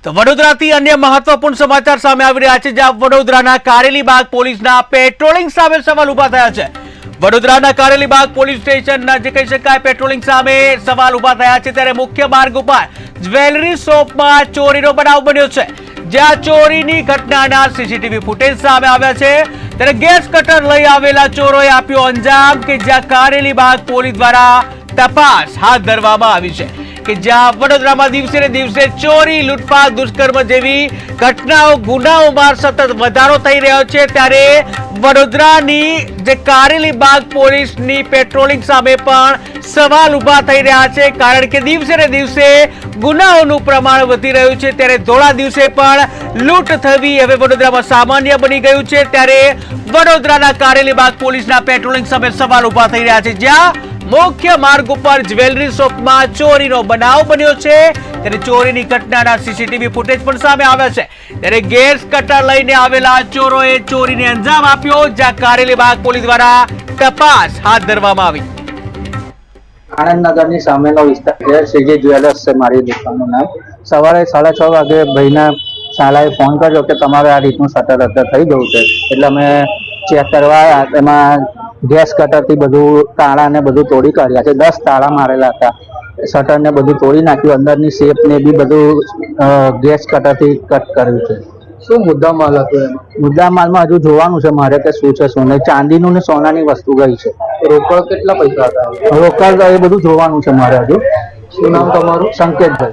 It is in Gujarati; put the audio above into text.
તો વડોદરાથી અન્ય મહત્વપૂર્ણ સમાચાર સામે આવી રહ્યા છે, જ્યાં વડોદરાના કારેલીબાગ પોલીસના પેટ્રોલિંગ સામે સવાલ ઉભા થયા છે। વડોદરાના કારેલીબાગ પોલીસ સ્ટેશનના જે કહી શકાય પેટ્રોલિંગ સામે સવાલ ઉભા થયા છે, ત્યારે મુખ્ય માર્ગ ઉપર જ્વેલરી શોપમાં ચોરીનો બનાવ બન્યો છે, જ્યાં ચોરીની ઘટનાના સીસીટીવી ફૂટેજ સામે આવ્યા છે। ત્યારે ગેસ કટર લઈ આવેલા ચોરોએ આપ્યો અંજામ કે જ્યાં કારેલીબાગ પોલીસ દ્વારા તપાસ હાથ ધરવામાં આવી છે કે જ્યાં વડોદરામાં દિવસે ને દિવસે ચોરી, લૂંટફાટ, દુષ્કર્મ જેવી ઘટનાઓ, ગુનાઓમાં સતત વધારો થઈ રહ્યો છે। ત્યારે વડોદરાની જે કારેલીબાગ પોલીસની પેટ્રોલિંગ સામે પણ સવાલ ઉભા થઈ રહ્યા છે, કારણ કે દિવસે ને દિવસે ગુનાઓનું પ્રમાણ વધી રહ્યું છે। ત્યારે ધોળા દિવસે પણ લૂંટ થવી હવે વડોદરામાં સામાન્ય બની ગયું છે। ત્યારે વડોદરાના કારેલીબાગ પોલીસના પેટ્રોલિંગ સામે સવાલ ઉભા થઈ રહ્યા છે, જ્યાં મુખ્ય માર્ગ ઉપર જ્વેલરી શોપમાં ચોરીનો બનાવ બન્યો છે। ત્યારે ચોરીની ઘટનાના સીસીટીવી ફૂટેજ પણ સામે આવ્યા છે। ત્યારે ગેસ કટર લઈને આવેલા ચોરોએ ચોરીને અંજામ આપ્યો, જ્યાં કારેલીબાગ પોલીસ દ્વારા તપાસ હાથ ધરવામાં આવી। આણંદ નગરની સામેનો વિસ્તાર છે, સીજી જ્વેલર્સ છે મારી દુકાનનું નામ। સવારે 6:30 વાગે ભાઈના શાળાએ ફોન કર્યો કે તમારે આ રીતનું શટર અત્યારે થઈ ગયું છે, એટલે અમે ચેક કરવા આવ્યા। એમાં ગેસ કટરથી બધું તાળા ને બધું તોડી કાઢ્યા છે। 10 તાળા મારેલા હતા, શટર ને બધું તોડી નાખ્યું, અંદરની શેપ ને બી બધું ગેસ કટરથી કટ કર્યું છે। શું મુદ્દા માલ હતો એમાં? મુદ્દા માલમાં હજુ જોવાનું છે મારે કે શું છે શું નહીં। ચાંદીનું ને સોનાની વસ્તુ ગઈ છે। રોકડ કેટલા પૈસા હતા? રોકડ એ બધું જોવાનું છે મારે હજુ। શું નામ તમારું? સંકેતભાઈ।